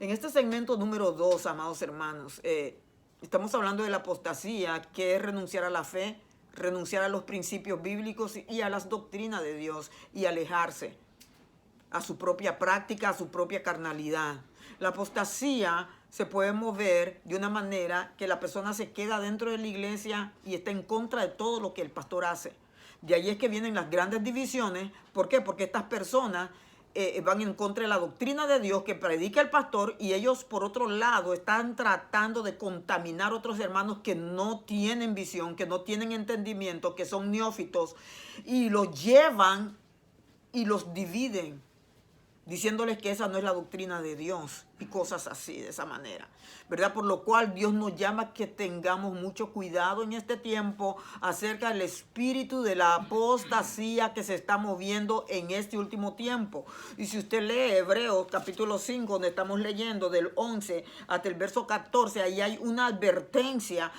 En este segmento número 2, amados hermanos, estamos hablando de la apostasía, que es renunciar a la fe, renunciar a los principios bíblicos y a las doctrinas de Dios y alejarse a su propia práctica, a su propia carnalidad. La apostasía se puede mover de una manera que la persona se queda dentro de la iglesia y está en contra de todo lo que el pastor hace. De ahí es que vienen las grandes divisiones. ¿Por qué? Porque estas personas van en contra de la doctrina de Dios que predica el pastor, y ellos por otro lado están tratando de contaminar a otros hermanos que no tienen visión, que no tienen entendimiento, que son neófitos, y los llevan y los dividen, diciéndoles que esa no es la doctrina de Dios y cosas así, de esa manera, ¿verdad? Por lo cual Dios nos llama a que tengamos mucho cuidado en este tiempo acerca del espíritu de la apostasía que se está moviendo en este último tiempo. Y si usted lee Hebreos capítulo 5, donde estamos leyendo del 11 hasta el verso 14, ahí hay una advertencia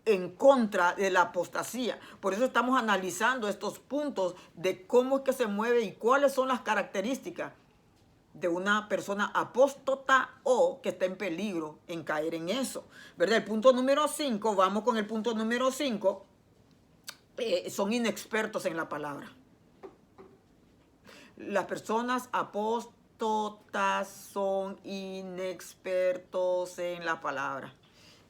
en contra de la apostasía. Por eso estamos analizando estos puntos de cómo es que se mueve y cuáles son las características de una persona apóstata o que está en peligro en caer en eso, ¿verdad? El punto número 5, vamos con el punto número 5, son inexpertos en la palabra. Las personas apóstatas son inexpertos en la palabra.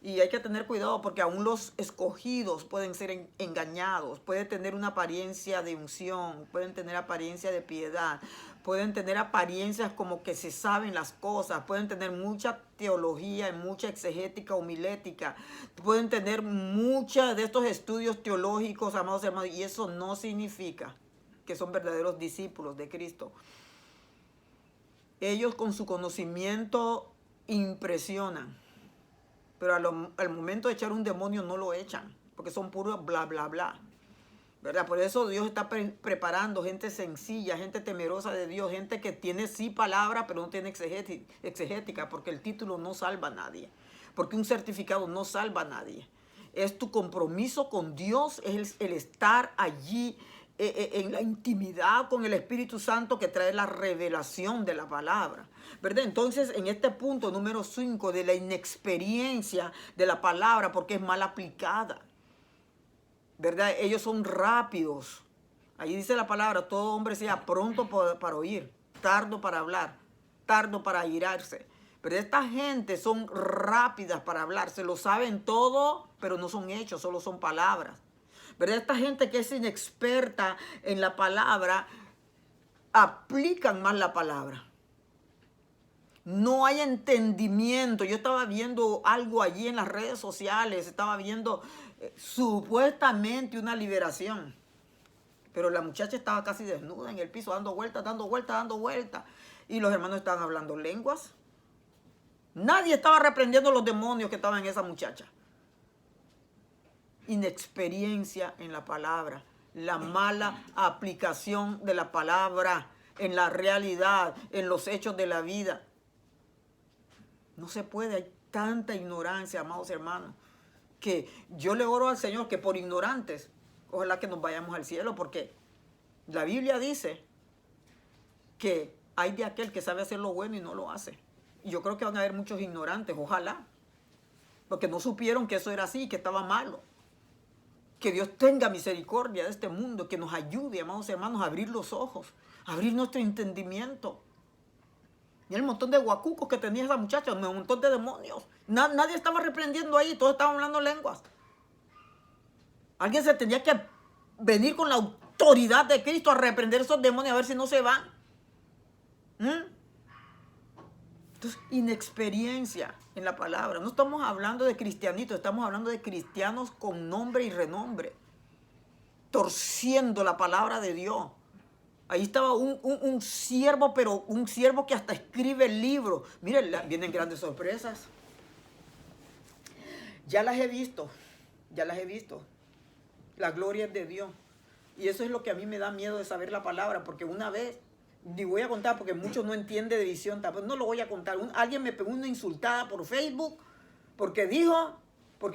Y hay que tener cuidado porque aún los escogidos pueden ser engañados, pueden tener una apariencia de unción, pueden tener apariencia de piedad, pueden tener apariencias como que se saben las cosas, pueden tener mucha teología y mucha exegética homilética, pueden tener muchos de estos estudios teológicos, amados hermanos, y eso no significa que son verdaderos discípulos de Cristo. Ellos con su conocimiento impresionan, pero al momento de echar un demonio no lo echan, porque son puros bla, bla, bla, ¿verdad? Por eso Dios está preparando gente sencilla, gente temerosa de Dios, gente que tiene sí palabra, pero no tiene exegética, porque el título no salva a nadie, porque un certificado no salva a nadie. Es tu compromiso con Dios, es el estar allí en la intimidad con el Espíritu Santo que trae la revelación de la palabra, ¿verdad? Entonces, en este punto número 5 de la inexperiencia de la palabra, porque es mal aplicada, ¿verdad? Ellos son rápidos. Allí dice la palabra, todo hombre sea pronto para oír, tardo para hablar, tardo para airarse. Pero esta gente son rápidas para hablar, se lo saben todo, pero no son hechos, solo son palabras. ¿Verdad? Esta gente que es inexperta en la palabra, aplican mal la palabra. No hay entendimiento. Yo estaba viendo algo allí en las redes sociales, estaba viendo supuestamente una liberación. Pero la muchacha estaba casi desnuda en el piso, dando vueltas, dando vueltas, dando vueltas. Y los hermanos estaban hablando lenguas. Nadie estaba reprendiendo los demonios que estaban en esa muchacha. Inexperiencia en la palabra, la mala aplicación de la palabra en la realidad, en los hechos de la vida. No se puede, hay tanta ignorancia, amados hermanos, que yo le oro al Señor que por ignorantes, ojalá que nos vayamos al cielo, porque la Biblia dice que hay de aquel que sabe hacer lo bueno y no lo hace. Y yo creo que van a haber muchos ignorantes, ojalá, porque no supieron que eso era así, que estaba malo. Que Dios tenga misericordia de este mundo, que nos ayude, amados hermanos, a abrir los ojos, a abrir nuestro entendimiento. Y el montón de guacucos que tenía esa muchacha, un montón de demonios. Nadie estaba reprendiendo ahí, todos estaban hablando lenguas. Alguien se tenía que venir con la autoridad de Cristo a reprender esos demonios, a ver si no se van. Entonces, inexperiencia en la palabra. No estamos hablando de cristianitos, estamos hablando de cristianos con nombre y renombre, torciendo la palabra de Dios. Ahí estaba un siervo, pero un siervo que hasta escribe el libro. Miren, vienen grandes sorpresas. Ya las he visto, ya las he visto. La gloria es de Dios. Y eso es lo que a mí me da miedo de saber la palabra, porque una vez, ni voy a contar porque muchos no entienden de visión, no lo voy a contar. Alguien me pegó una insultada por Facebook porque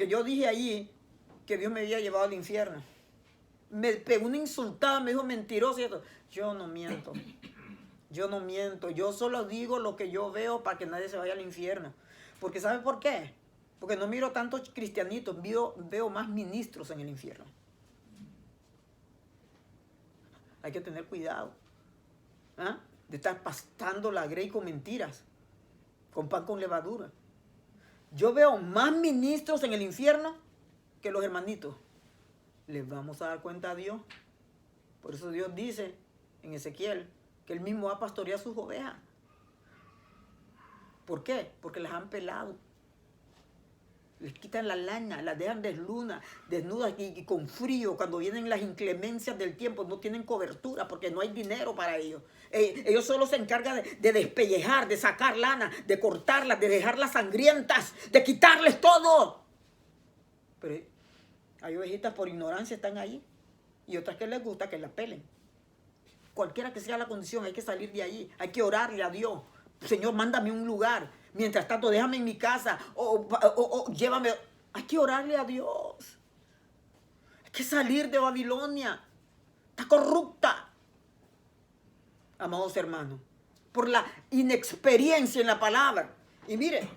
yo dije allí que Dios me había llevado al infierno. Me pegó una insultada, me dijo mentiroso y eso. Yo no miento. Yo no miento. Yo solo digo lo que yo veo para que nadie se vaya al infierno. Porque ¿sabe por qué? Porque no miro tantos cristianitos, veo más ministros en el infierno. Hay que tener cuidado, ¿ah?, de estar pastando la grey con mentiras, con pan con levadura. Yo veo más ministros en el infierno que los hermanitos. Les vamos a dar cuenta a Dios. Por eso Dios dice en Ezequiel que Él mismo va a pastorear sus ovejas. ¿Por qué? Porque las han pelado. Les quitan la lana, las dejan desnudas y con frío. Cuando vienen las inclemencias del tiempo, no tienen cobertura porque no hay dinero para ellos. Ellos solo se encargan de despellejar, de sacar lana, de cortarlas, de dejarlas sangrientas, de quitarles todo. Pero hay ovejitas por ignorancia están ahí y otras que les gusta que las pelen. Cualquiera que sea la condición, hay que salir de ahí, hay que orarle a Dios. Señor, mándame un lugar. Mientras tanto, déjame en mi casa o llévame. Hay que orarle a Dios. Hay que salir de Babilonia. Está corrupta. Amados hermanos, por la inexperiencia en la palabra. Y mire,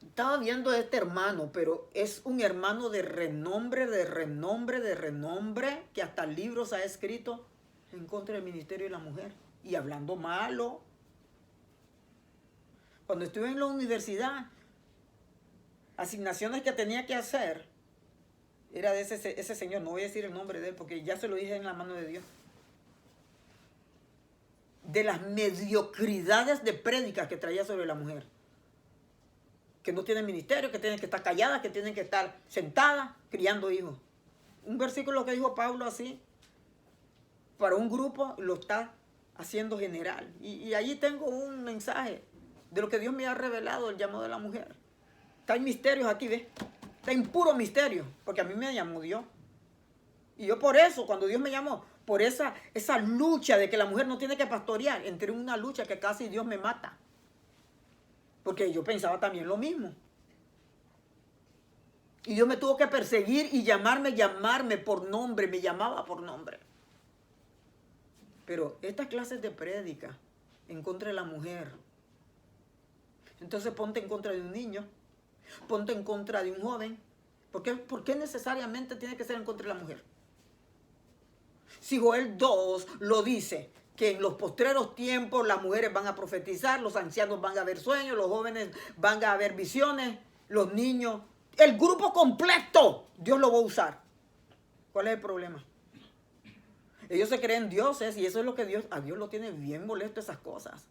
estaba viendo a este hermano, pero es un hermano de renombre, que hasta libros ha escrito en contra del ministerio de la mujer. Y hablando malo. Cuando estuve en la universidad, asignaciones que tenía que hacer, era de ese señor, no voy a decir el nombre de él, porque ya se lo dije en la mano de Dios. De las mediocridades de prédicas que traía sobre la mujer. Que no tienen ministerio, que tienen que estar calladas, que tienen que estar sentadas, criando hijos. Un versículo que dijo Pablo así, para un grupo lo está haciendo general. Y allí tengo un mensaje de lo que Dios me ha revelado, el llamado de la mujer. Está en misterios aquí, ¿ves? Está en puro misterio, porque a mí me llamó Dios. Y yo por eso, cuando Dios me llamó, por esa lucha de que la mujer no tiene que pastorear, entré en una lucha que casi Dios me mata. Porque yo pensaba también lo mismo. Y Dios me tuvo que perseguir y llamarme por nombre, me llamaba por nombre. Pero estas clases de prédica en contra de la mujer, entonces ponte en contra de un niño, ponte en contra de un joven. ¿Por qué necesariamente tiene que ser en contra de la mujer? Si Joel 2 lo dice, que en los postreros tiempos las mujeres van a profetizar, los ancianos van a ver sueños, los jóvenes van a ver visiones, los niños, el grupo completo, Dios lo va a usar. ¿Cuál es el problema? Ellos se creen dioses y eso es lo que a Dios lo tiene bien molesto esas cosas.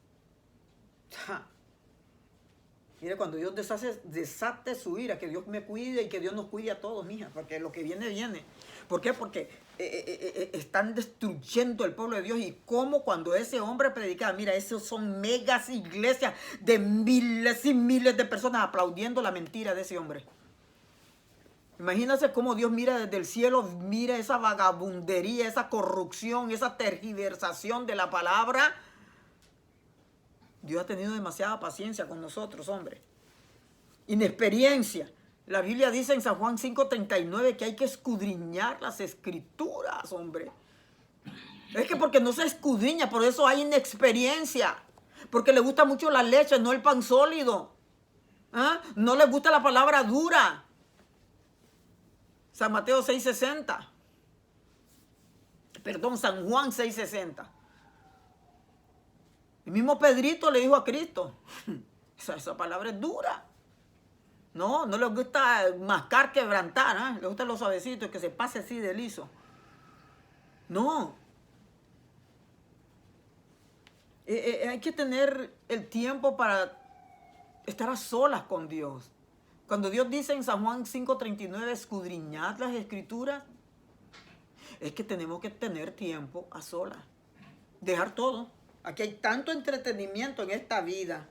Mire, cuando Dios desate su ira, que Dios me cuide y que Dios nos cuide a todos, mija, porque lo que viene, viene. ¿Por qué? Porque están destruyendo el pueblo de Dios. Y como cuando ese hombre predicaba, mira, esos son megas iglesias de miles y miles de personas aplaudiendo la mentira de ese hombre. Imagínense cómo Dios mira desde el cielo, mira esa vagabundería, esa corrupción, esa tergiversación de la palabra. Dios ha tenido demasiada paciencia con nosotros, hombre. Inexperiencia. La Biblia dice en San Juan 5:39 que hay que escudriñar las escrituras, hombre. Es que porque no se escudriña, por eso hay inexperiencia. Porque le gusta mucho la leche, no el pan sólido. ¿Ah? No les gusta la palabra dura. San Mateo 6:60. Perdón, San Juan 6:60. El mismo Pedrito le dijo a Cristo, esa palabra es dura. No les gusta mascar, quebrantar, ¿eh? Les gustan los suavecitos, que se pase así de liso. No. Hay que tener el tiempo para estar a solas con Dios. Cuando Dios dice en San Juan 5:39, escudriñad las escrituras, es que tenemos que tener tiempo a solas. Dejar todo. Aquí hay tanto entretenimiento en esta vida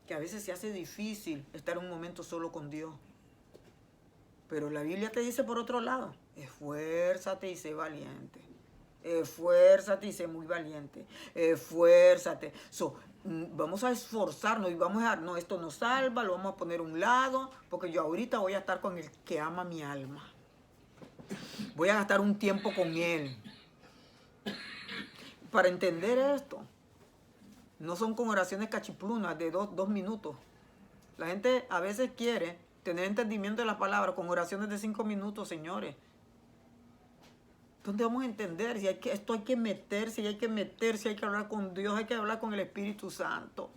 que a veces se hace difícil estar un momento solo con Dios. Pero la Biblia te dice por otro lado, esfuérzate y sé valiente. Esfuérzate y sé muy valiente. Esfuérzate. Vamos a esforzarnos y vamos a dejar, no, esto nos salva, lo vamos a poner a un lado, porque yo ahorita voy a estar con el que ama mi alma. Voy a gastar un tiempo con él. para entender esto. No son con oraciones cachiplunas de dos minutos. La gente a veces quiere tener entendimiento de la palabra con oraciones de 5 minutos, señores. ¿Dónde vamos a entender? Si esto hay que meterse, hay que hablar con Dios, hay que hablar con el Espíritu Santo.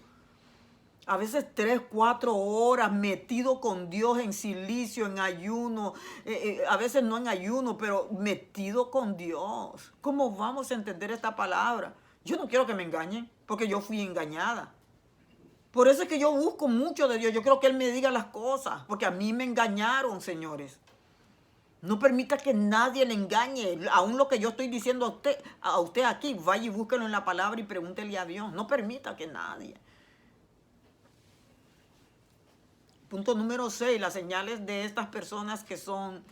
A veces 3, 4 horas metido con Dios en silicio, en ayuno. A veces no en ayuno, pero metido con Dios. ¿Cómo vamos a entender esta palabra? Yo no quiero que me engañen, porque yo fui engañada. Por eso es que yo busco mucho de Dios. Yo quiero que Él me diga las cosas, porque a mí me engañaron, señores. No permita que nadie le engañe. Aún lo que yo estoy diciendo a usted aquí, vaya y búsquelo en la palabra y pregúntele a Dios. No permita que nadie. Punto número 6, las señales de estas personas que son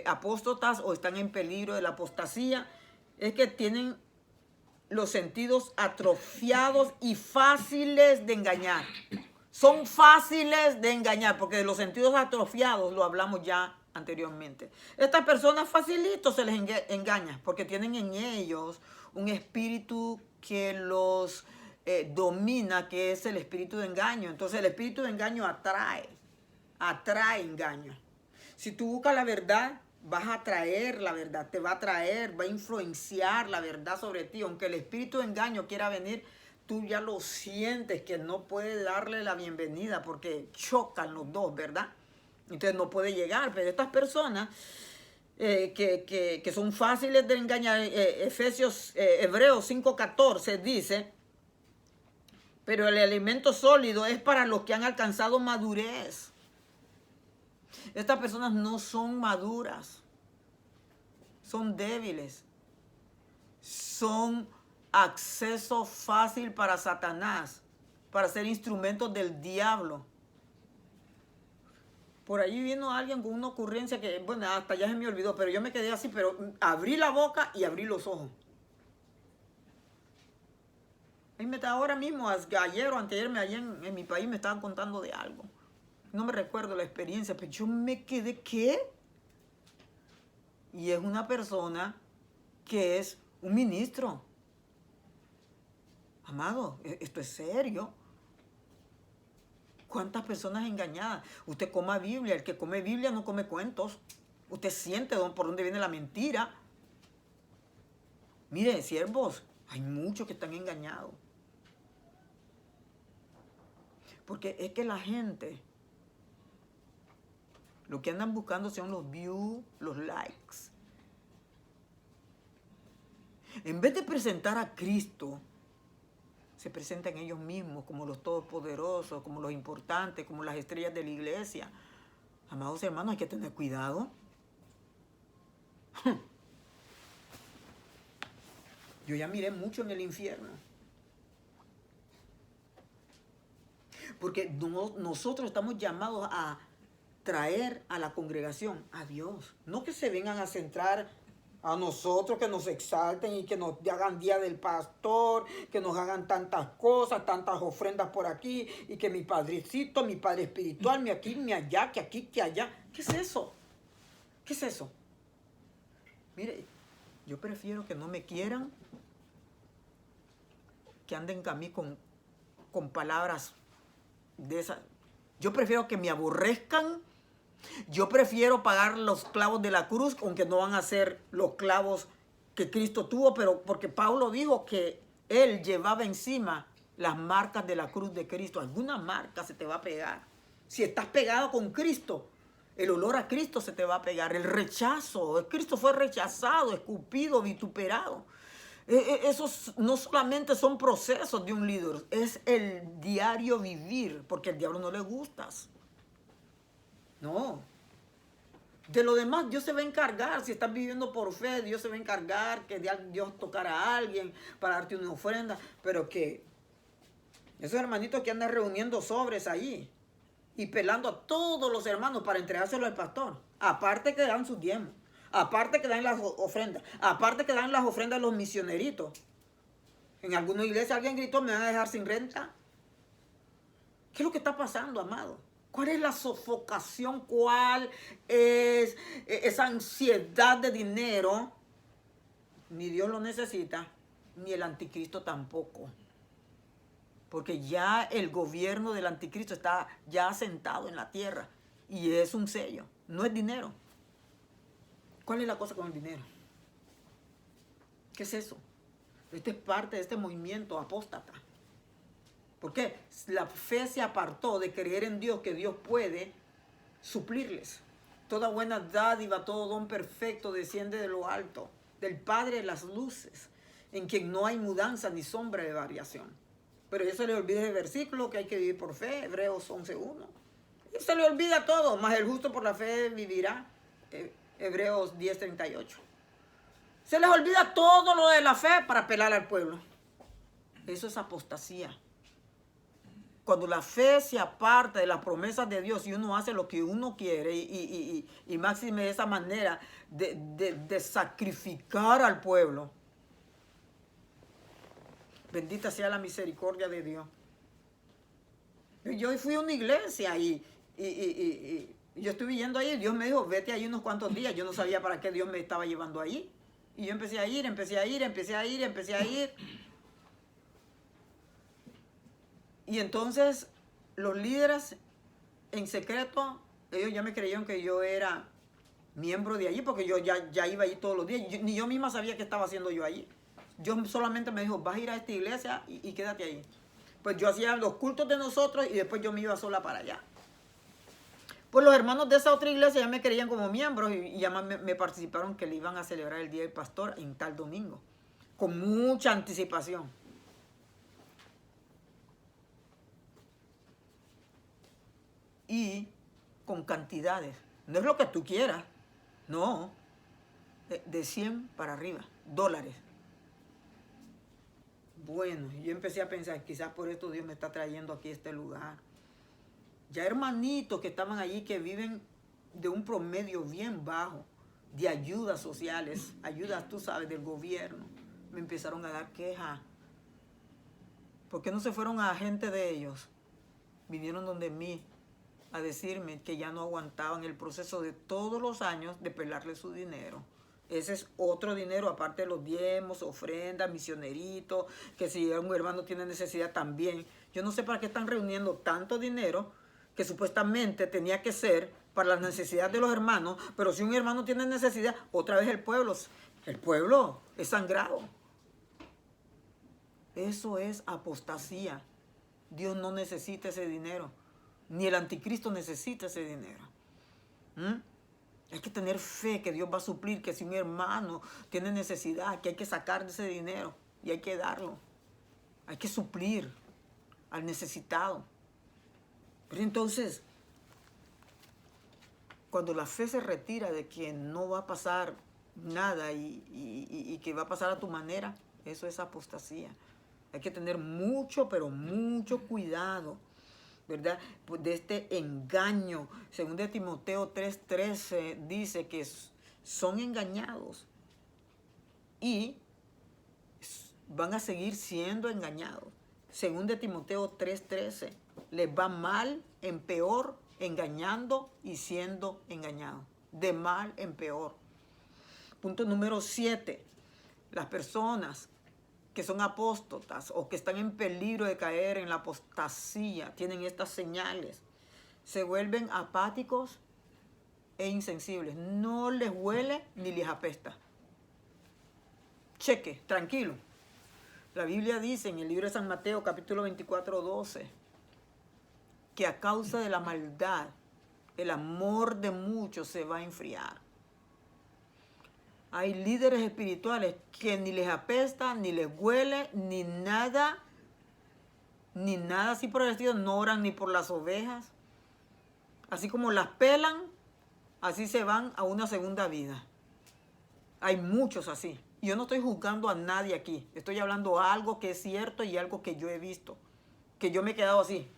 apóstatas o están en peligro de la apostasía, es que tienen los sentidos atrofiados y fáciles de engañar. Son fáciles de engañar, porque de los sentidos atrofiados lo hablamos ya anteriormente. Estas personas facilito se les engaña, porque tienen en ellos un espíritu que los domina, que es el espíritu de engaño. Entonces el espíritu de engaño atrae engaño. Si tú buscas la verdad, vas a atraer la verdad, te va a atraer, va a influenciar la verdad sobre ti. Aunque el espíritu de engaño quiera venir, tú ya lo sientes que no puede darle la bienvenida porque chocan los dos, ¿verdad? Entonces no puede llegar. Pero estas personas que son fáciles de engañar, Hebreos 5:14 dice: pero el alimento sólido es para los que han alcanzado madurez. Estas personas no son maduras, son débiles, son acceso fácil para Satanás, para ser instrumentos del diablo. Por allí vino alguien con una ocurrencia que, bueno, hasta ya se me olvidó, pero yo me quedé así, pero abrí la boca y abrí los ojos. Ahora mismo, ayer o anteayer, allí en mi país me estaban contando de algo. No me recuerdo la experiencia, pero yo me quedé, ¿qué? Y es una persona que es un ministro. Amado, esto es serio. ¿Cuántas personas engañadas? Usted coma Biblia, el que come Biblia no come cuentos. Usted siente por dónde viene la mentira. Mire, siervos, hay muchos que están engañados. Porque es que la gente, lo que andan buscando son los views, los likes. En vez de presentar a Cristo, se presentan ellos mismos como los todopoderosos, como los importantes, como las estrellas de la iglesia. Amados hermanos, hay que tener cuidado. Yo ya miré mucho en el infierno. Porque nosotros estamos llamados a traer a la congregación a Dios. No que se vengan a centrar a nosotros, que nos exalten y que nos hagan día del pastor, que nos hagan tantas cosas, tantas ofrendas por aquí, y que mi padrecito, mi padre espiritual, mi aquí, mi allá, que aquí, que allá. ¿Qué es eso? ¿Qué es eso? Mire, yo prefiero que no me quieran, que anden a mí con palabras de esas. Yo prefiero que me aborrezcan. Yo prefiero pagar los clavos de la cruz, aunque no van a ser los clavos que Cristo tuvo, pero porque Pablo dijo que él llevaba encima las marcas de la cruz de Cristo. Alguna marca se te va a pegar. Si estás pegado con Cristo, el olor a Cristo se te va a pegar. El rechazo, Cristo fue rechazado, escupido, vituperado. Esos no solamente son procesos de un líder, es el diario vivir, porque al diablo no le gustas. No. De lo demás, Dios se va a encargar. Si estás viviendo por fe, Dios se va a encargar que Dios tocara a alguien para darte una ofrenda. Pero que esos hermanitos que andan reuniendo sobres allí y pelando a todos los hermanos para entregárselo al pastor. Aparte que dan sus diezmos. Aparte que dan las ofrendas. Aparte que dan las ofrendas a los misioneritos. En alguna iglesia alguien gritó, ¿me van a dejar sin renta? ¿Qué es lo que está pasando, amado? ¿Cuál es la sofocación? ¿Cuál es esa ansiedad de dinero? Ni Dios lo necesita. ni el anticristo tampoco. Porque ya el gobierno del anticristo está ya asentado en la tierra. Y es un sello, no es dinero. ¿Cuál es la cosa con el dinero? ¿Qué es eso? Esto es parte de este movimiento apóstata. ¿Por qué? La fe se apartó de creer en Dios, que Dios puede suplirles. Toda buena dádiva, todo don perfecto desciende de lo alto, del Padre de las luces, en quien no hay mudanza ni sombra de variación. Pero eso le olvida el versículo que hay que vivir por fe, Hebreos 11:1. Y se le olvida todo, mas el justo por la fe vivirá, Hebreos 10:38. Se les olvida todo lo de la fe para apelar al pueblo. Eso es apostasía. Cuando la fe se aparta de las promesas de Dios y uno hace lo que uno quiere y máxime esa manera de sacrificar al pueblo. Bendita sea la misericordia de Dios. Yo fui a una iglesia y yo estuve yendo ahí. Dios me dijo, vete ahí unos cuantos días. Yo no sabía para qué Dios me estaba llevando ahí. Y yo empecé a ir. Y entonces los líderes en secreto, ellos ya me creyeron que yo era miembro de allí, porque yo ya iba allí todos los días. Ni yo misma sabía qué estaba haciendo yo allí. Yo solamente me dijo, vas a ir a esta iglesia y quédate ahí. Pues yo hacía los cultos de nosotros y después yo me iba sola para allá. Pues los hermanos de esa otra iglesia ya me creían como miembros y ya me participaron que le iban a celebrar el Día del Pastor en tal domingo. Con mucha anticipación. Y con cantidades. No es lo que tú quieras. No. De 100 para arriba. $. Bueno, yo empecé a pensar, quizás por esto Dios me está trayendo aquí a este lugar. Ya hermanitos que estaban allí que viven de un promedio bien bajo, de ayudas sociales, ayudas, tú sabes, del gobierno, me empezaron a dar quejas. ¿Por qué no se fueron a gente de ellos? Vinieron donde mí a decirme que ya no aguantaban el proceso de todos los años de pelarle su dinero. Ese es otro dinero, aparte de los diezmos, ofrendas, misioneritos, que si un hermano tiene necesidad también. Yo no sé para qué están reuniendo tanto dinero que supuestamente tenía que ser para las necesidades de los hermanos, pero si un hermano tiene necesidad, otra vez el pueblo es sangrado. Eso es apostasía. Dios no necesita ese dinero, ni el anticristo necesita ese dinero. Hay que tener fe que Dios va a suplir, que si un hermano tiene necesidad, que hay que sacar de ese dinero y hay que darlo. Hay que suplir al necesitado. Pero entonces, cuando la fe se retira de que no va a pasar nada y que va a pasar a tu manera, eso es apostasía. Hay que tener mucho, pero mucho cuidado, ¿verdad? Pues de este engaño. Según de Timoteo 3:13 dice que son engañados y van a seguir siendo engañados. Según de Timoteo 3:13, les va mal en peor, engañando y siendo engañados. De mal en peor. Punto número 7. Las personas que son apóstatas o que están en peligro de caer en la apostasía tienen estas señales. Se vuelven apáticos e insensibles. No les huele ni les apesta. Cheque, tranquilo. La Biblia dice en el libro de San Mateo, capítulo 24:12, que a causa de la maldad, el amor de muchos se va a enfriar. Hay líderes espirituales que ni les apesta, ni les huele, ni nada así por el estilo. No oran ni por las ovejas. Así como las pelan, así se van a una segunda vida. Hay muchos así. Yo no estoy juzgando a nadie aquí. Estoy hablando algo que es cierto y algo que yo he visto. Que yo me he quedado así.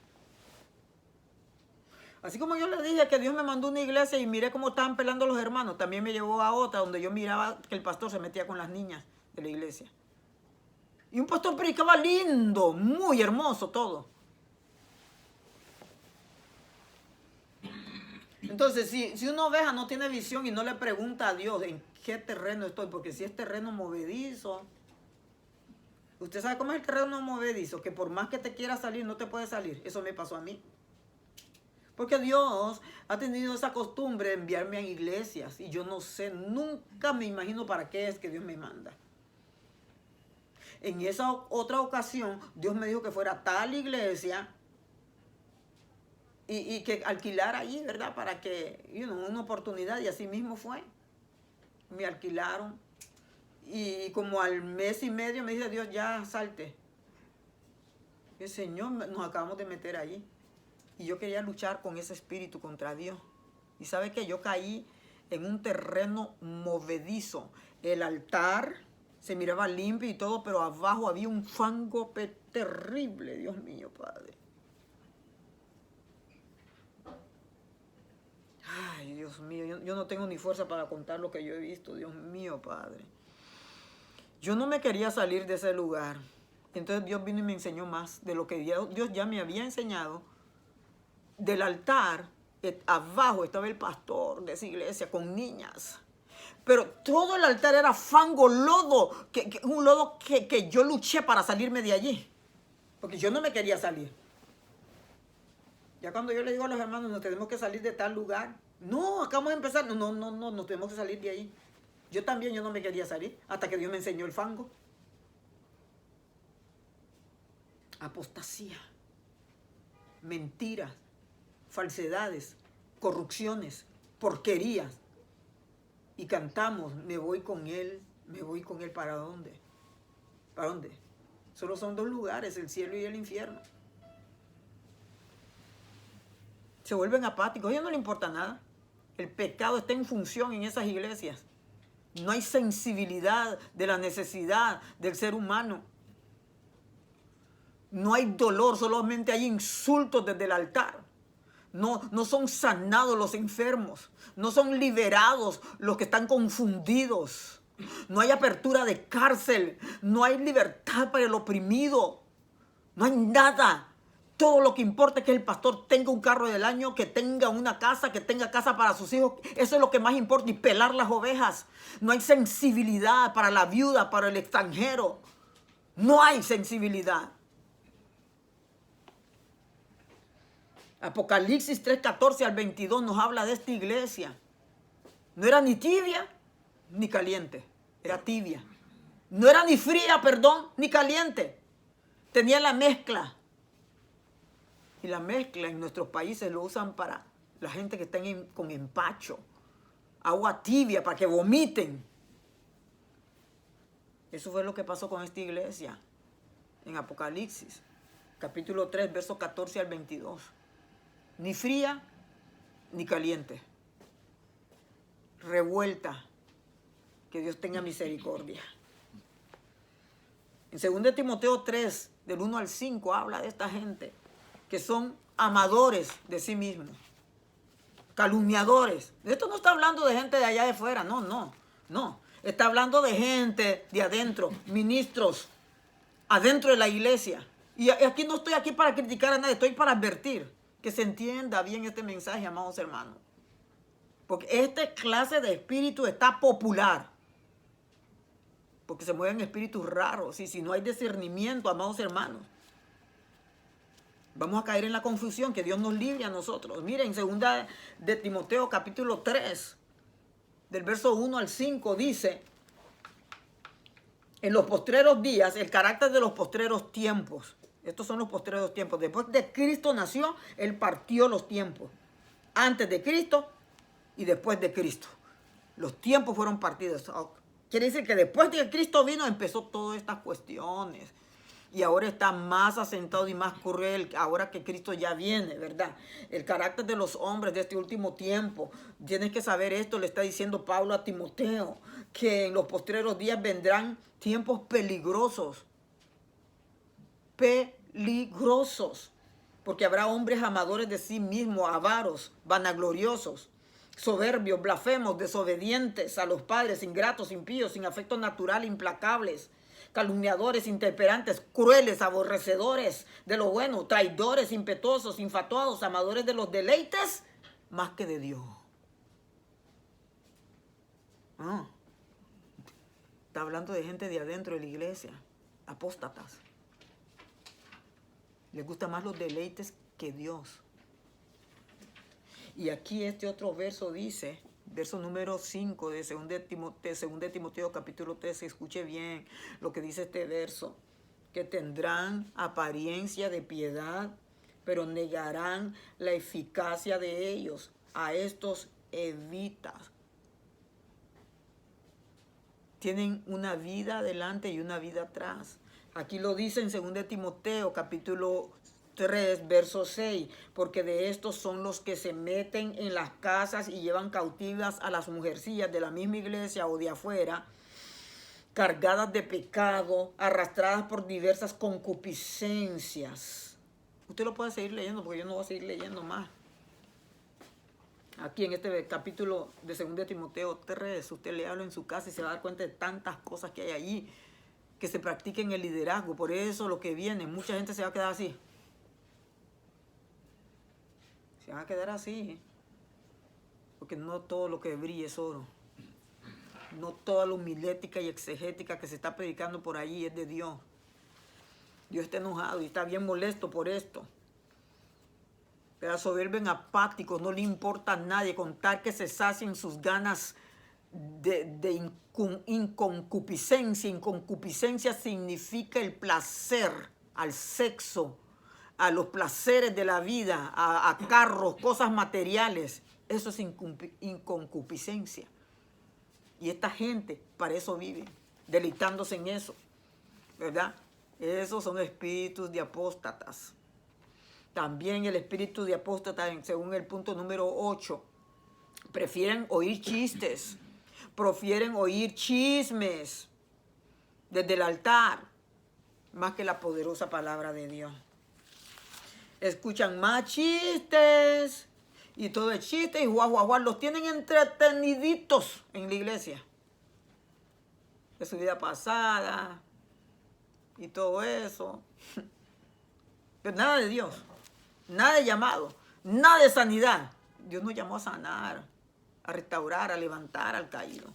Así como yo le dije que Dios me mandó a una iglesia y miré cómo estaban pelando los hermanos, también me llevó a otra donde yo miraba que el pastor se metía con las niñas de la iglesia. Y un pastor predicaba lindo, muy hermoso todo. Entonces, si una oveja no tiene visión y no le pregunta a Dios en qué terreno estoy, porque si es terreno movedizo, Usted sabe cómo es el terreno movedizo, que por más que te quiera salir, no te puede salir. Eso me pasó a mí. Porque Dios ha tenido esa costumbre de enviarme a iglesias. Y yo no sé, nunca me imagino para qué es que Dios me manda. En esa otra ocasión, Dios me dijo que fuera a tal iglesia y que alquilara allí, ¿verdad? Para que, una oportunidad, y así mismo fue. Me alquilaron. Y como al mes y medio me dice Dios, ya salte. El Señor, nos acabamos de meter allí. Y yo quería luchar con ese espíritu contra Dios. Y sabe que yo caí en un terreno movedizo. El altar se miraba limpio y todo, pero abajo había un fango terrible, Dios mío, Padre. Ay, Dios mío, yo no tengo ni fuerza para contar lo que yo he visto, Dios mío, Padre. Yo no me quería salir de ese lugar. Entonces Dios vino y me enseñó más de lo que Dios ya me había enseñado. Del altar, abajo estaba el pastor de esa iglesia con niñas. Pero todo el altar era fango, lodo, un lodo que yo luché para salirme de allí. Porque yo no me quería salir. Ya cuando yo le digo a los hermanos, nos tenemos que salir de tal lugar. No, acabamos de empezar. No, nos tenemos que salir de ahí. Yo también, yo no me quería salir hasta que Dios me enseñó el fango. Apostasía, mentiras, falsedades, corrupciones, porquerías. Y cantamos, me voy con él, ¿para dónde? ¿Para dónde? Solo son dos lugares, el cielo y el infierno. Se vuelven apáticos, a ellos no les importa nada. El pecado está en función en esas iglesias. No hay sensibilidad de la necesidad del ser humano. No hay dolor, solamente hay insultos desde el altar. No son sanados los enfermos. No son liberados los que están confundidos. No hay apertura de cárcel. No hay libertad para el oprimido. No hay nada. Todo lo que importa es que el pastor tenga un carro del año, que tenga una casa, que tenga casa para sus hijos. Eso es lo que más importa. Y pelar las ovejas. No hay sensibilidad para la viuda, para el extranjero. No hay sensibilidad. Apocalipsis 3:14 al 22 nos habla de esta iglesia. No era ni tibia ni caliente. Era tibia. No era ni fría, ni caliente. Tenía la mezcla. Y la mezcla en nuestros países lo usan para la gente que está con empacho. Agua tibia para que vomiten. Eso fue lo que pasó con esta iglesia en Apocalipsis, capítulo 3, versos 14 al 22. Ni fría ni caliente. Revuelta. Que Dios tenga misericordia. En 2 Timoteo 3, del 1 al 5, habla de esta gente que son amadores de sí mismos, calumniadores. Esto no está hablando de gente de allá de fuera, no. Está hablando de gente de adentro, ministros, adentro de la iglesia. Y aquí no estoy aquí para criticar a nadie, estoy para advertir que se entienda bien este mensaje, amados hermanos. Porque esta clase de espíritu está popular. Porque se mueven espíritus raros. Y si no hay discernimiento, amados hermanos, vamos a caer en la confusión. Que Dios nos libre a nosotros. Miren, 2 de Timoteo, capítulo 3, del verso 1 al 5, dice: en los postreros días, el carácter de los postreros tiempos. Estos son los postreros tiempos. Después de Cristo nació, Él partió los tiempos. Antes de Cristo y después de Cristo. Los tiempos fueron partidos. Quiere decir que después de que Cristo vino, empezó todas estas cuestiones. Y ahora está más asentado y más cruel, ahora que Cristo ya viene, ¿verdad? El carácter de los hombres de este último tiempo. Tienes que saber esto, le está diciendo Pablo a Timoteo, que en los postreros días vendrán tiempos peligrosos. Peligrosos. Porque habrá hombres amadores de sí mismos, avaros, vanagloriosos, soberbios, blasfemos, desobedientes a los padres, ingratos, impíos, sin afecto natural, implacables, calumniadores, intemperantes, crueles, aborrecedores de lo bueno, traidores, impetuosos, infatuados, amadores de los deleites más que de Dios. Está hablando de gente de adentro de la iglesia. apóstatas. Les gustan más los deleites que Dios. Y aquí este otro verso dice, verso número 5 de 2 Timoteo capítulo 3, escuche bien lo que dice este verso, que tendrán apariencia de piedad, pero negarán la eficacia de ellos. A estos evita. Tienen una vida adelante y una vida atrás. Aquí lo dice en 2 Timoteo capítulo 3, verso 6, porque de estos son los que se meten en las casas y llevan cautivas a las mujercillas de la misma iglesia o de afuera, cargadas de pecado, arrastradas por diversas concupiscencias. Usted lo puede seguir leyendo porque yo no voy a seguir leyendo más. Aquí en este capítulo de 2 Timoteo 3, usted léalo en su casa y se va a dar cuenta de tantas cosas que hay allí que se practiquen el liderazgo. Por eso lo que viene, mucha gente se va a quedar así. Se van a quedar así, porque no todo lo que brilla es oro. No toda la homilética y exegética que se está predicando por allí es de Dios. Dios está enojado y está bien molesto por esto. Pero soberbios apáticos, no le importa a nadie contar que se sacien sus ganas de inconcupiscencia. Inconcupiscencia significa el placer al sexo, a los placeres de la vida, a carros, cosas materiales. Eso es inconcupiscencia. Y esta gente para eso vive, deleitándose en eso, ¿verdad? Esos son espíritus de apóstatas. También el espíritu de apóstata, según el punto número 8, prefieren oír chistes, prefieren oír chismes desde el altar, más que la poderosa palabra de Dios. Escuchan más chistes y todo el chiste y guau, los tienen entreteniditos en la iglesia. De su vida pasada y todo eso. Pero nada de Dios, nada de llamado, nada de sanidad. Dios nos llamó a sanar, a restaurar, a levantar al caído.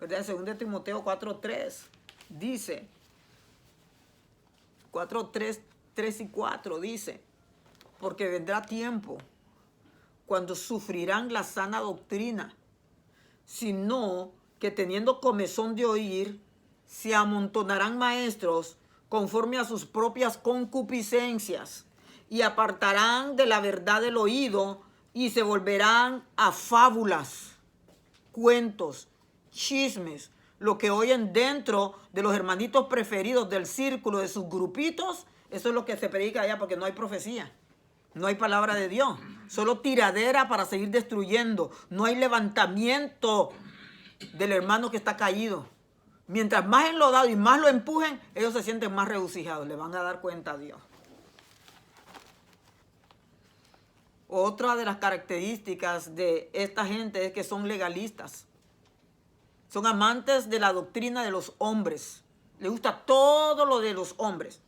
¿Verdad? En 2 Timoteo 4:3 dice, 3 y 4 dice, porque vendrá tiempo cuando sufrirán la sana doctrina, sino que teniendo comezón de oír, se amontonarán maestros conforme a sus propias concupiscencias y apartarán de la verdad del oído y se volverán a fábulas, cuentos, chismes, lo que oyen dentro de los hermanitos preferidos del círculo de sus grupitos. Eso es lo que se predica allá porque no hay profecía. No hay palabra de Dios, solo tiradera para seguir destruyendo. No hay levantamiento del hermano que está caído. Mientras más enlodado y más lo empujen, ellos se sienten más regocijados. Le van a dar cuenta a Dios. Otra de las características de esta gente es que son legalistas. Son amantes de la doctrina de los hombres. Les gusta todo lo de los hombres.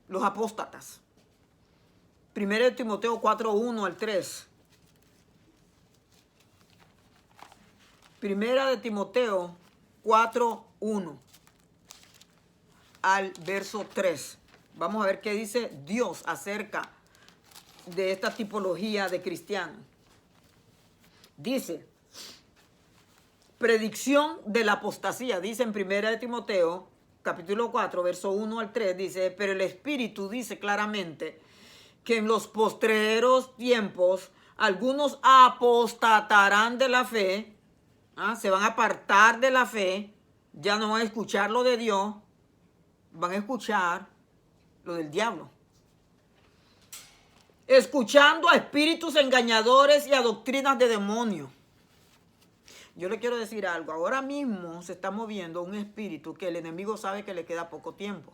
Los apóstatas. 1 Timoteo 4:1 al 3. 1 Timoteo 4:1 al verso 3. Vamos a ver qué dice Dios acerca de esta tipología de cristiano. Dice, predicción de la apostasía. Dice en 1 Timoteo capítulo 4, verso 1 al 3, dice, pero el Espíritu dice claramente que en los postreros tiempos algunos apostatarán de la fe, se van a apartar de la fe, ya no van a escuchar lo de Dios, van a escuchar lo del diablo. Escuchando a espíritus engañadores y a doctrinas de demonios. Yo le quiero decir algo, ahora mismo se está moviendo un espíritu que el enemigo sabe que le queda poco tiempo.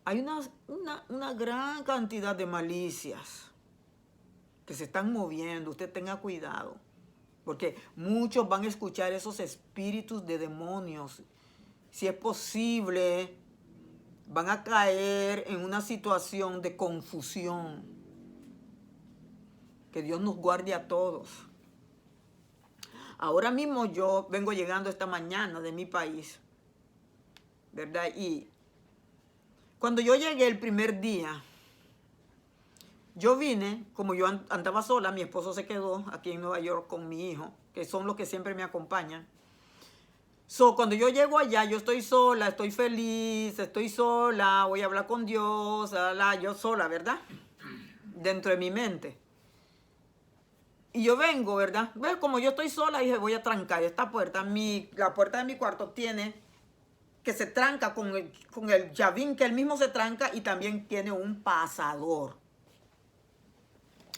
Hay una gran cantidad de malicias que se están moviendo. Usted tenga cuidado, porque muchos van a escuchar esos espíritus de demonios. Si es posible, van a caer en una situación de confusión. Que Dios nos guarde a todos. Ahora mismo yo vengo llegando esta mañana de mi país. ¿verdad? Y cuando yo llegué el primer día, yo vine, como yo andaba sola, mi esposo se quedó aquí en Nueva York con mi hijo, que son los que siempre me acompañan. Cuando yo llego allá, yo estoy sola, estoy feliz, estoy sola, voy a hablar con Dios, yo sola, ¿verdad? Dentro de mi mente. Y yo vengo, ¿verdad? ¿Ves? Como yo estoy sola, dije, voy a trancar esta puerta. La puerta de mi cuarto tiene que se tranca con el llavín, que él mismo se tranca, y también tiene un pasador.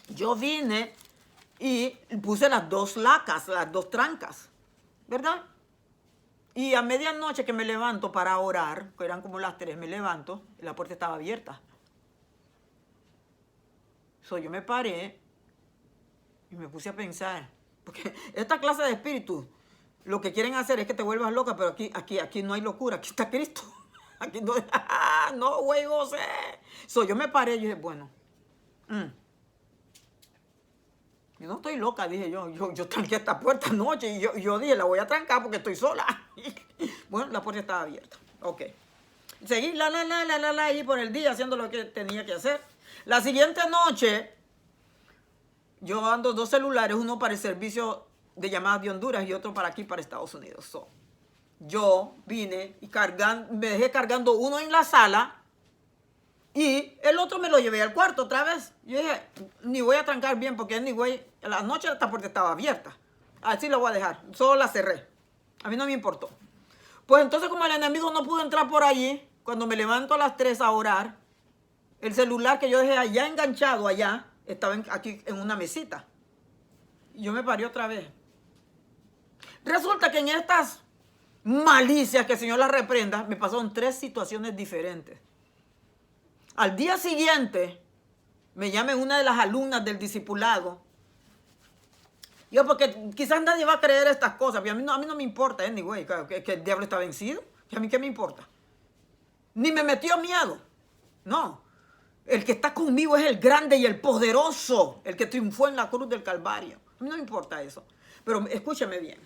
Yo vine y puse las dos lacas, las dos trancas, ¿verdad? Y a medianoche que me levanto para orar, que eran como las 3, me levanto, y la puerta estaba abierta. Yo me paré y me puse a pensar, porque esta clase de espíritus lo que quieren hacer es que te vuelvas loca, pero aquí no hay locura, aquí está Cristo. Aquí no, güey, José. Yo me paré y dije, bueno, yo no estoy loca, dije yo tranqué esta puerta anoche y yo dije, la voy a trancar porque estoy sola. Bueno, la puerta estaba abierta. Ok. Seguí ahí por el día haciendo lo que tenía que hacer. La siguiente noche, yo ando 2 celulares, uno para el servicio de llamadas de Honduras y otro para aquí, para Estados Unidos. Yo vine y me dejé cargando uno en la sala y el otro me lo llevé al cuarto otra vez. Yo dije, ni voy a trancar bien porque la noche esta puerta estaba abierta. Así lo voy a dejar, solo la cerré. A mí no me importó. Pues entonces, como el enemigo no pudo entrar por allí, cuando me levanto a las 3 a orar, el celular que yo dejé allá enganchado allá, estaba aquí en una mesita. Y yo me paré otra vez. Resulta que en estas malicias, que el Señor las reprenda, me pasaron 3 situaciones diferentes. Al día siguiente, me llama una de las alumnas del discipulado. Yo, porque quizás nadie va a creer estas cosas, pero a mí no me importa, anyway, que el diablo está vencido. ¿A mí qué me importa? Ni me metió miedo. No. El que está conmigo es el grande y el poderoso, el que triunfó en la cruz del Calvario. A mí no me importa eso. Pero escúchame bien.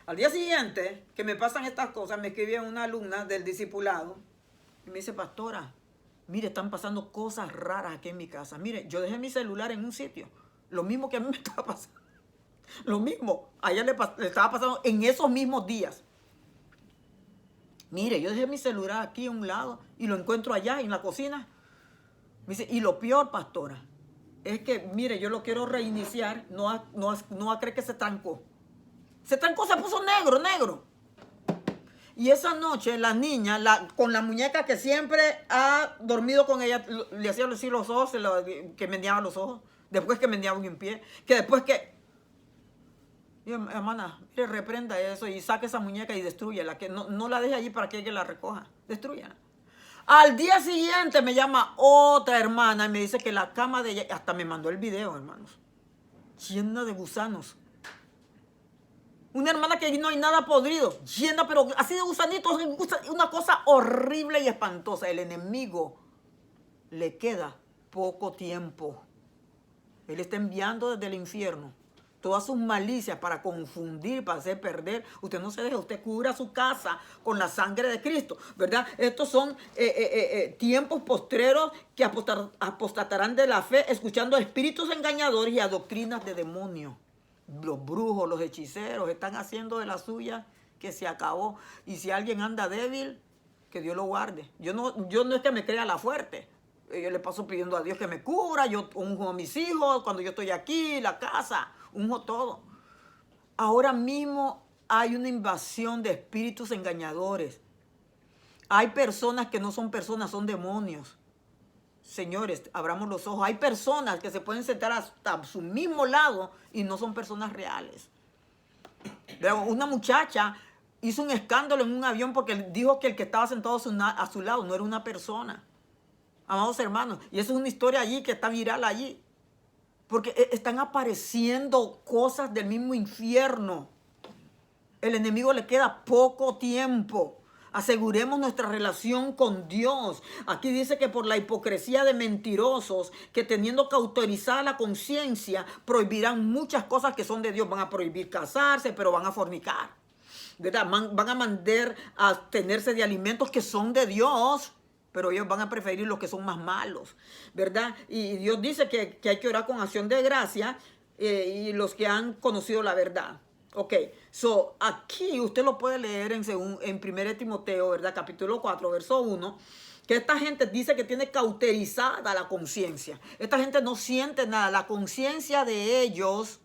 Al día siguiente que me pasan estas cosas, me escribía una alumna del discipulado y me dice, pastora, mire, están pasando cosas raras aquí en mi casa. Mire, yo dejé mi celular en un sitio. Lo mismo que a mí me estaba pasando. Lo mismo. A ella le estaba pasando en esos mismos días. Mire, yo dejé mi celular aquí a un lado y lo encuentro allá en la cocina. Me dice, y lo peor, pastora, es que, mire, yo lo quiero reiniciar. No va a creer que se trancó. Se trancó, se puso negro. Y esa noche la niña, con la muñeca que siempre ha dormido con ella, le hacía así los ojos, que meneaba los ojos. Después que meneaba un pie. Que después que... Y, hermana, mire, reprenda eso y saque esa muñeca y destrúyela. Que no la deje allí para que ella la recoja. Destrúyala. Al día siguiente me llama otra hermana y me dice que la cama de ella... Hasta me mandó el video, hermanos. Llena de gusanos. Una hermana que no hay nada podrido, llena, pero así de gusanitos, una cosa horrible y espantosa. El enemigo le queda poco tiempo. Él está enviando desde el infierno todas sus malicias para confundir, para hacer perder. Usted no se deje, usted cubra su casa con la sangre de Cristo, ¿verdad? Estos son tiempos postreros que apostatarán de la fe, escuchando a espíritus engañadores y a doctrinas de demonios. Los brujos, los hechiceros están haciendo de la suya, que se acabó. Y si alguien anda débil, que Dios lo guarde. Yo no es que me crea la fuerte. Yo le paso pidiendo a Dios que me cubra. Yo unjo a mis hijos cuando yo estoy aquí, la casa, unjo todo. Ahora mismo hay una invasión de espíritus engañadores. Hay personas que no son personas, son demonios. Señores, abramos los ojos. Hay personas que se pueden sentar hasta a su mismo lado y no son personas reales. Una muchacha hizo un escándalo en un avión porque dijo que el que estaba sentado a su lado no era una persona. Amados hermanos, y eso es una historia allí que está viral allí. Porque están apareciendo cosas del mismo infierno. El enemigo le queda poco tiempo. Aseguremos nuestra relación con Dios. Aquí dice que por la hipocresía de mentirosos, que teniendo cauterizada la conciencia, prohibirán muchas cosas que son de Dios. Van a prohibir casarse, pero van a fornicar. ¿verdad? Van a mandar a abstenerse de alimentos que son de Dios, pero ellos van a preferir los que son más malos, ¿verdad? Y Dios dice que hay que orar con acción de gracia y los que han conocido la verdad. Ok, so aquí usted lo puede leer en 1 Timoteo, ¿verdad? Capítulo 4, verso 1, que esta gente dice que tiene cauterizada la conciencia. Esta gente no siente nada. La conciencia de ellos,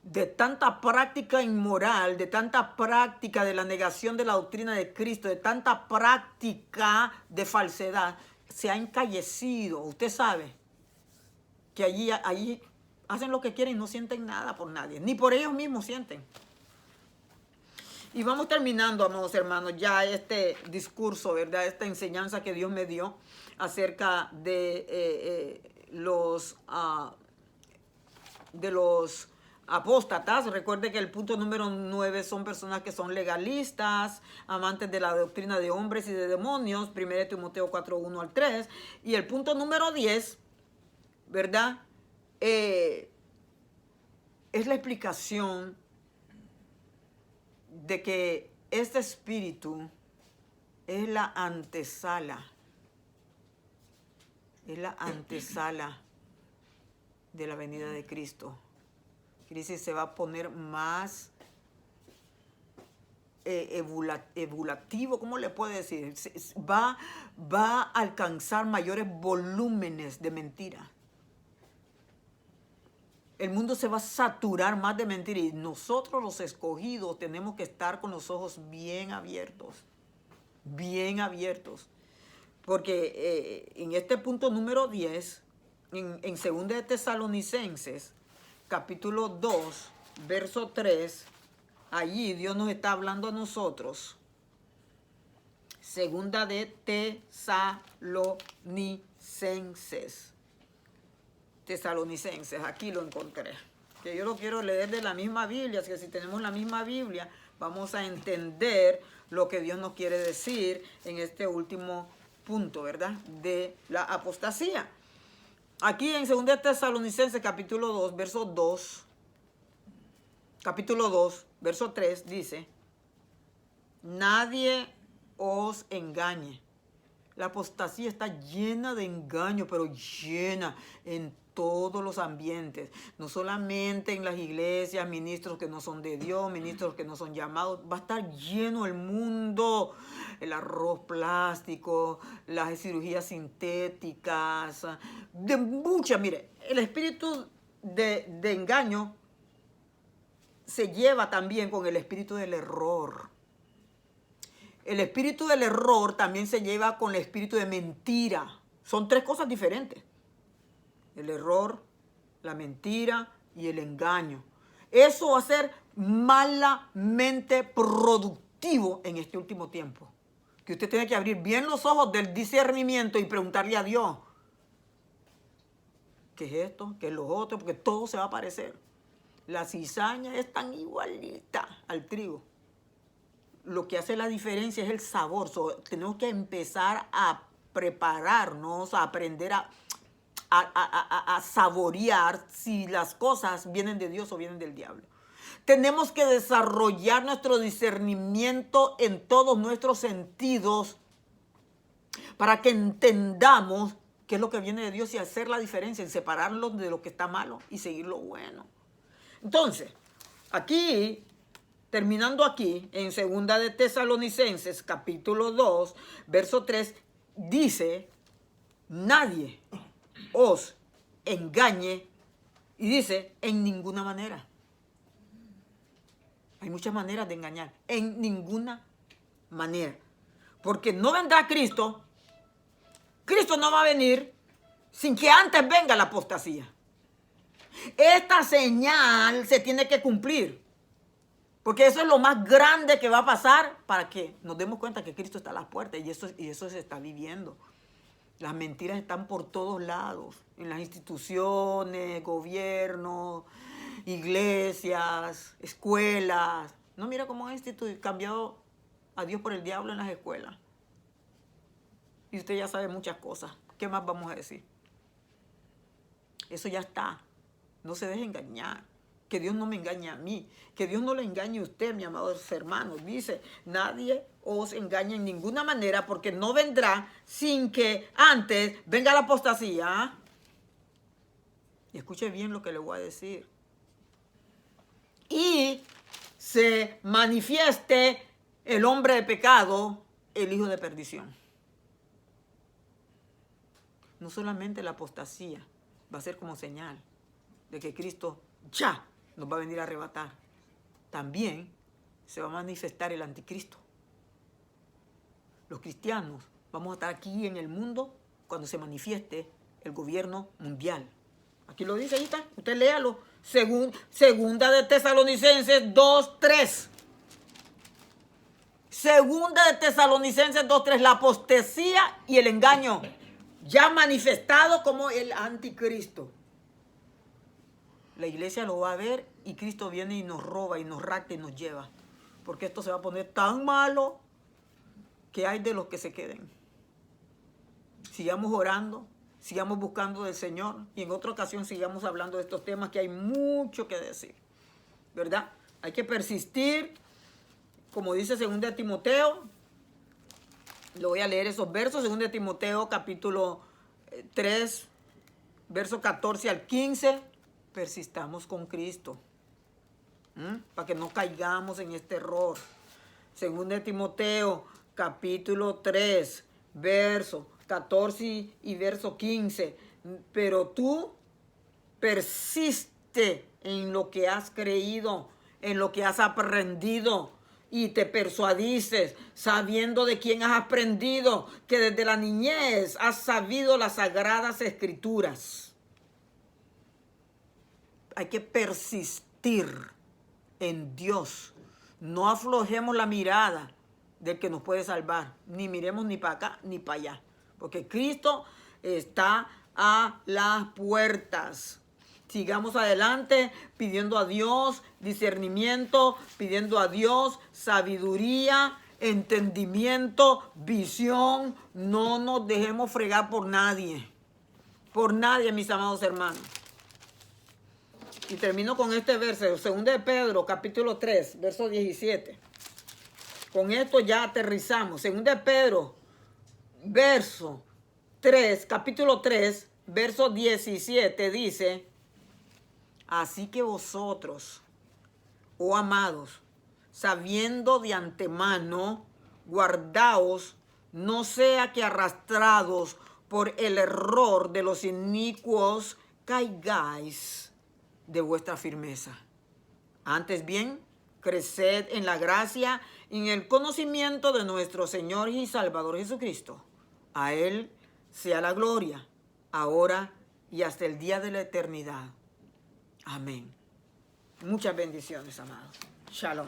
de tanta práctica inmoral, de tanta práctica de la negación de la doctrina de Cristo, de tanta práctica de falsedad, se ha encallecido. Usted sabe que allí hacen lo que quieren y no sienten nada por nadie, ni por ellos mismos sienten. Y vamos terminando, amados hermanos, ya este discurso, ¿verdad? Esta enseñanza que Dios me dio acerca de los apóstatas. Recuerde que el punto número 9 son personas que son legalistas, amantes de la doctrina de hombres y de demonios, 1 Timoteo 4, 1 al 3. Y el punto número 10, ¿verdad? Es la explicación de que este espíritu es la antesala de la venida de Cristo. Cristo se va a poner más evulativo, ¿cómo le puede decir? Va a alcanzar mayores volúmenes de mentira. El mundo se va a saturar más de mentira y nosotros los escogidos tenemos que estar con los ojos bien abiertos, porque en este punto número 10, en 2 de Tesalonicenses, capítulo 2, verso 3, allí Dios nos está hablando a nosotros. 2 de Tesalonicenses, aquí lo encontré, que yo lo quiero leer de la misma Biblia, así que si tenemos la misma Biblia, vamos a entender lo que Dios nos quiere decir en este último punto, ¿verdad? De la apostasía. Aquí en 2 de Tesalonicenses, capítulo 2, verso 2, capítulo 2, verso 3, dice: nadie os engañe. La apostasía está llena de engaño, pero llena en todos los ambientes, no solamente en las iglesias, ministros que no son de Dios, ministros que no son llamados, va a estar lleno el mundo, el arroz plástico, las cirugías sintéticas, de muchas. Mire, el espíritu de engaño se lleva también con el espíritu del error. El espíritu del error también se lleva con el espíritu de mentira. Son tres cosas diferentes. El error, la mentira y el engaño. Eso va a ser malamente productivo en este último tiempo. Que usted tiene que abrir bien los ojos del discernimiento y preguntarle a Dios: ¿qué es esto? ¿Qué es lo otro? Porque todo se va a parecer. La cizaña es tan igualita al trigo. Lo que hace la diferencia es el sabor. Tenemos que empezar a prepararnos, a aprender a saborear si las cosas vienen de Dios o vienen del diablo. Tenemos que desarrollar nuestro discernimiento en todos nuestros sentidos para que entendamos qué es lo que viene de Dios y hacer la diferencia, en separarlo de lo que está malo y seguir lo bueno. Entonces, aquí, terminando aquí, en 2 de Tesalonicenses, capítulo 2, verso 3, dice: nadie os engañe, y dice: en ninguna manera. Hay muchas maneras de engañar. En ninguna manera. Porque no vendrá Cristo. Cristo no va a venir sin que antes venga la apostasía. Esta señal se tiene que cumplir. Porque eso es lo más grande que va a pasar para que nos demos cuenta que Cristo está a las puertas. Y eso se está viviendo. Las mentiras están por todos lados. En las instituciones, gobiernos, iglesias, escuelas. No, mira cómo han cambiado a Dios por el diablo en las escuelas. Y usted ya sabe muchas cosas. ¿Qué más vamos a decir? Eso ya está. No se deje engañar. Que Dios no me engañe a mí, que Dios no le engañe a usted, mi amados hermanos. Dice, nadie os engañe en ninguna manera, porque no vendrá sin que antes venga la apostasía. Y escuche bien lo que le voy a decir. Y se manifieste el hombre de pecado, el hijo de perdición. No solamente la apostasía va a ser como señal de que Cristo ya nos va a venir a arrebatar. También se va a manifestar el anticristo. Los cristianos vamos a estar aquí en el mundo cuando se manifieste el gobierno mundial. Aquí lo dice, ahí está, usted léalo. Segunda de Tesalonicenses 2:3. Segunda de Tesalonicenses 2:3. La apostasía y el engaño ya manifestado como el anticristo. La iglesia lo va a ver y Cristo viene y nos roba y nos rapta y nos lleva. Porque esto se va a poner tan malo que hay de los que se queden. Sigamos orando, sigamos buscando del Señor y en otra ocasión sigamos hablando de estos temas que hay mucho que decir. ¿Verdad? Hay que persistir, como dice 2 de Timoteo. Le voy a leer esos versos. 2 de Timoteo capítulo 3, verso 14 al 15. Persistamos con Cristo. Para que no caigamos en este error. 2 de Timoteo capítulo 3, verso 14 y verso 15. Pero tú persiste en lo que has creído, en lo que has aprendido, y te persuadices, sabiendo de quién has aprendido, que desde la niñez has sabido las sagradas escrituras. Hay que persistir en Dios. No aflojemos la mirada del que nos puede salvar. Ni miremos ni para acá ni para allá. Porque Cristo está a las puertas. Sigamos adelante pidiendo a Dios discernimiento, pidiendo a Dios sabiduría, entendimiento, visión. No nos dejemos fregar por nadie. Por nadie, mis amados hermanos. Y termino con este verso, 2 de Pedro, capítulo 3, verso 17. Con esto ya aterrizamos. 2 de Pedro, verso 3, capítulo 3, verso 17, dice: así que vosotros, oh amados, sabiendo de antemano, guardaos, no sea que arrastrados por el error de los inicuos, caigáis de vuestra firmeza. Antes bien, creced en la gracia y en el conocimiento de nuestro Señor y Salvador Jesucristo. A Él sea la gloria, ahora y hasta el día de la eternidad. Amén. Muchas bendiciones, amados. Shalom.